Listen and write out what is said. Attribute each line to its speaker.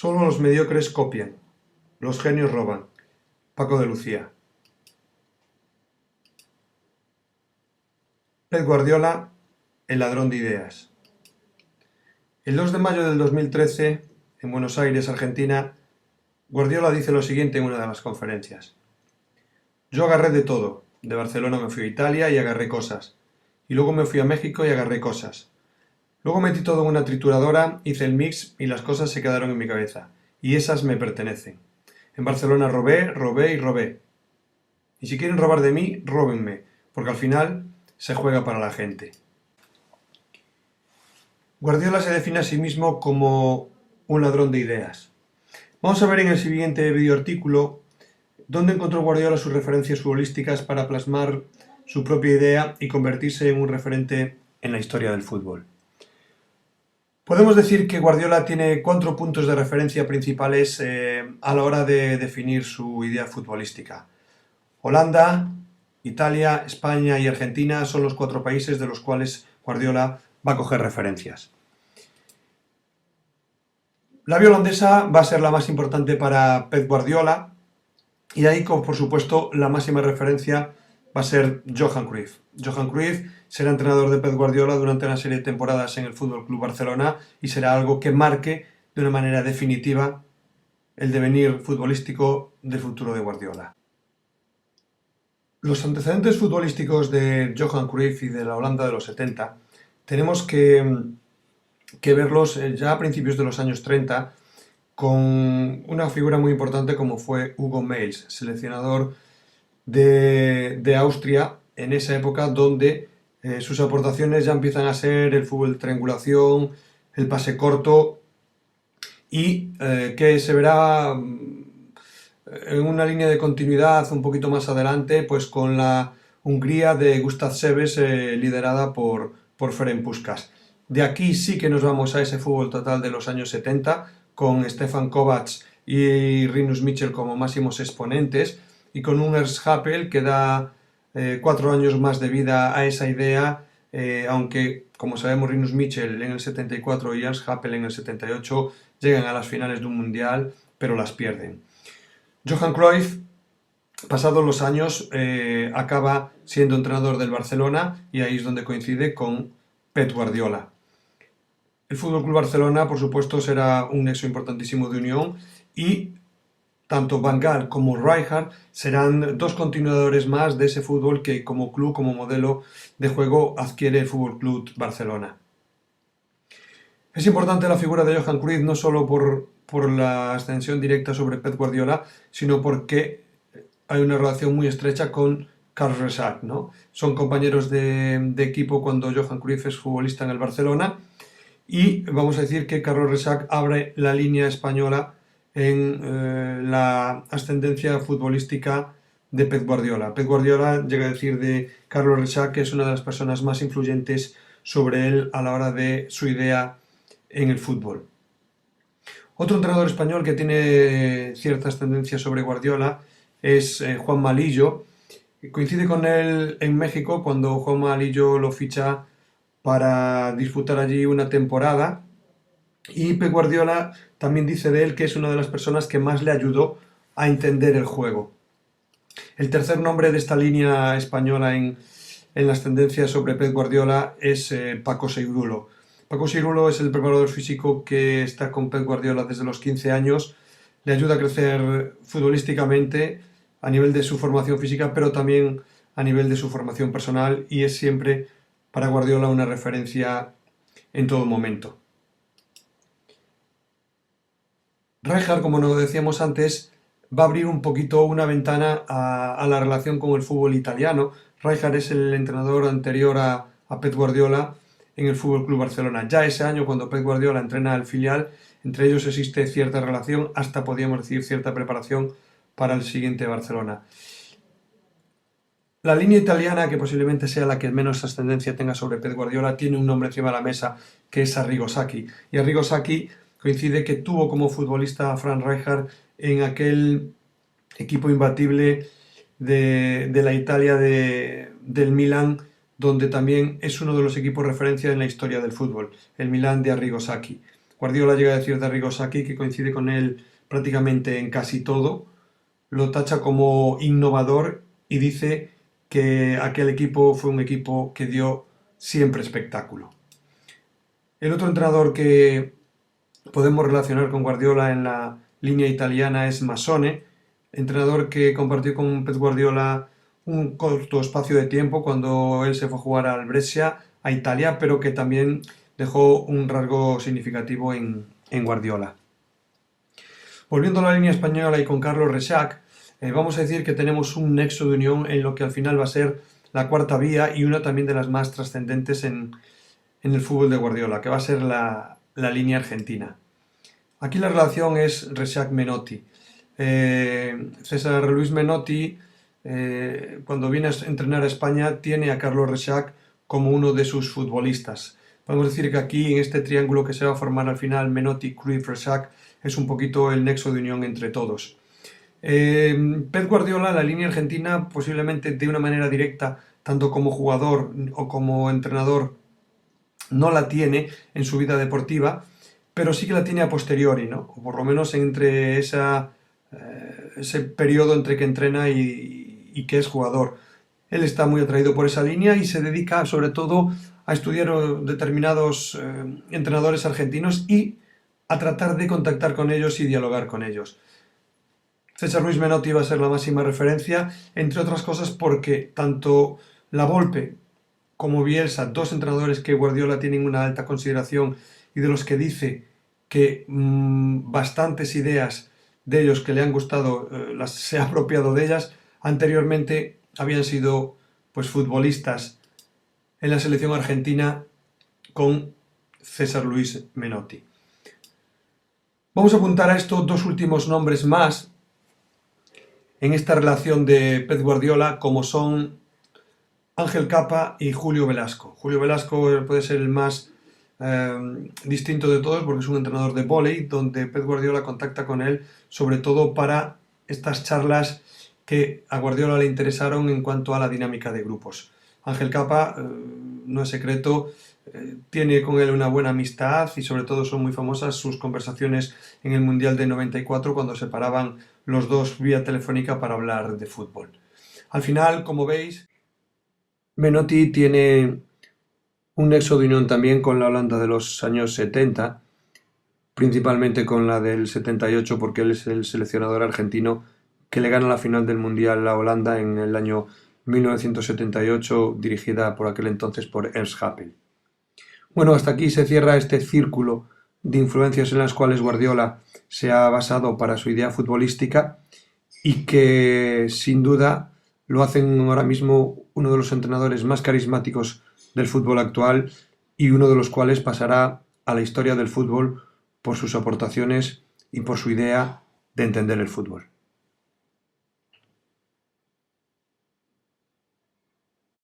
Speaker 1: Solo los mediocres copian, los genios roban. Paco de Lucía. Pep Guardiola, el ladrón de ideas. El 2 de mayo del 2013, en Buenos Aires, Argentina, Guardiola dice lo siguiente en una de las conferencias. Yo agarré de todo. De Barcelona me fui a Italia y agarré cosas. Y luego me fui a México y agarré cosas. Luego metí todo en una trituradora, hice el mix y las cosas se quedaron en mi cabeza. Y esas me pertenecen. En Barcelona robé, robé y robé. Y si quieren robar de mí, róbenme, porque al final se juega para la gente. Guardiola se define a sí mismo como un ladrón de ideas. Vamos a ver en el siguiente videoartículo dónde encontró Guardiola sus referencias futbolísticas para plasmar su propia idea y convertirse en un referente en la historia del fútbol. Podemos decir que Guardiola tiene 4 puntos de referencia principales a la hora de definir su idea futbolística. Holanda, Italia, España y Argentina son los 4 países de los cuales Guardiola va a coger referencias. La vía holandesa va a ser la más importante para Pep Guardiola y ahí, por supuesto, la máxima referencia va a ser Johan Cruyff. Johan Cruyff será entrenador de Pep Guardiola durante una serie de temporadas en el FC Barcelona y será algo que marque de una manera definitiva el devenir futbolístico del futuro de Guardiola. Los antecedentes futbolísticos de Johan Cruyff y de la Holanda de los 70 tenemos que verlos ya a principios de los años 30 con una figura muy importante como fue Hugo Meils, seleccionador de Austria en esa época donde sus aportaciones ya empiezan a ser el fútbol de triangulación, el pase corto y que se verá en una línea de continuidad un poquito más adelante pues con la Hungría de Gustav Seves liderada por Ferenc Puskás. De aquí sí que nos vamos a ese fútbol total de los años 70 con Stefan Kovacs y Rinus Michel como máximos exponentes y con un Ernst Happel que da 4 años más de vida a esa idea, aunque como sabemos Rinus Michel en el 74 y Ernst Happel en el 78 llegan a las finales de un mundial pero las pierden. Johan Cruyff, pasados los años, acaba siendo entrenador del Barcelona y ahí es donde coincide con Pep Guardiola. El FC Barcelona, por supuesto, será un nexo importantísimo de unión y tanto Van Gaal como Rijkaard serán 2 continuadores más de ese fútbol que como club, como modelo de juego adquiere el FC Barcelona. Es importante la figura de Johan Cruyff no solo por la ascensión directa sobre Pep Guardiola, sino porque hay una relación muy estrecha con Carlos Rexach, ¿no? Son compañeros de equipo cuando Johan Cruyff es futbolista en el Barcelona y vamos a decir que Carlos Rexach abre la línea española en la ascendencia futbolística de Pep Guardiola. Pep Guardiola llega a decir de Carlos Rexach que es una de las personas más influyentes sobre él a la hora de su idea en el fútbol. Otro entrenador español que tiene ciertas tendencias sobre Guardiola es Juan Malillo. Coincide con él en México cuando Juan Malillo lo ficha para disputar allí una temporada y Pep Guardiola también dice de él que es una de las personas que más le ayudó a entender el juego. El tercer nombre de esta línea española en las tendencias sobre Pep Guardiola es Paco Seirulo. Paco Seirulo es el preparador físico que está con Pep Guardiola desde los 15 años, le ayuda a crecer futbolísticamente a nivel de su formación física, pero también a nivel de su formación personal y es siempre para Guardiola una referencia en todo momento. Rijkaard, como nos decíamos antes, va a abrir un poquito una ventana a la relación con el fútbol italiano. Rijkaard es el entrenador anterior a Pep Guardiola en el FC Barcelona. Ya ese año, cuando Pep Guardiola entrena al filial, entre ellos existe cierta relación, hasta podríamos decir cierta preparación para el siguiente Barcelona. La línea italiana, que posiblemente sea la que menos ascendencia tenga sobre Pep Guardiola, tiene un nombre encima de la mesa, que es Arrigo Sacchi. Y Arrigo Sacchi coincide que tuvo como futbolista a Frank Rijkaard en aquel equipo imbatible de la Italia del Milan, donde también es uno de los equipos referencia en la historia del fútbol, el Milan de Arrigo Sacchi. Guardiola llega a decir de Arrigo Sacchi, que coincide con él prácticamente en casi todo, lo tacha como innovador y dice que aquel equipo fue un equipo que dio siempre espectáculo. El otro entrenador que podemos relacionar con Guardiola en la línea italiana es Massone, entrenador que compartió con Pep Guardiola un corto espacio de tiempo cuando él se fue a jugar al Brescia, a Italia, pero que también dejó un rasgo significativo en Guardiola. Volviendo a la línea española y con Carlos Rexach, vamos a decir que tenemos un nexo de unión en lo que al final va a ser la cuarta vía y una también de las más trascendentes en el fútbol de Guardiola, que va a ser la línea argentina. Aquí la relación es Rexach-Menotti. César Luis Menotti, cuando viene a entrenar a España, tiene a Carlos Rexach como uno de sus futbolistas. Podemos decir que aquí, en este triángulo que se va a formar al final, Menotti, Cruyff, Rexach, es un poquito el nexo de unión entre todos. Pep Guardiola, la línea argentina, posiblemente de una manera directa, tanto como jugador o como entrenador, no la tiene en su vida deportiva, pero sí que la tiene a posteriori, ¿no? O por lo menos entre ese periodo entre que entrena y que es jugador. Él está muy atraído por esa línea y se dedica sobre todo a estudiar determinados entrenadores argentinos y a tratar de contactar con ellos y dialogar con ellos. César Luis Menotti va a ser la máxima referencia, entre otras cosas porque tanto La Volpe como Bielsa, dos entrenadores que Guardiola tiene en una alta consideración y de los que dice que bastantes ideas de ellos que le han gustado se ha apropiado de ellas, anteriormente habían sido pues futbolistas en la selección argentina con César Luis Menotti. Vamos a apuntar a estos dos últimos nombres más en esta relación de Pep Guardiola, como son Ángel Capa y Julio Velasco. Julio Velasco puede ser el más distinto de todos porque es un entrenador de vóley donde Pep Guardiola contacta con él sobre todo para estas charlas que a Guardiola le interesaron en cuanto a la dinámica de grupos. Ángel Capa, no es secreto, tiene con él una buena amistad y sobre todo son muy famosas sus conversaciones en el Mundial de 94 cuando se paraban los dos vía telefónica para hablar de fútbol. Al final, como veis, Menotti tiene un nexo de unión también con la Holanda de los años 70, principalmente con la del 78 porque él es el seleccionador argentino que le gana la final del Mundial a Holanda en el año 1978, dirigida por aquel entonces por Ernst Happel. Bueno, hasta aquí se cierra este círculo de influencias en las cuales Guardiola se ha basado para su idea futbolística y que sin duda lo hacen ahora mismo uno de los entrenadores más carismáticos del fútbol actual y uno de los cuales pasará a la historia del fútbol por sus aportaciones y por su idea de entender el fútbol.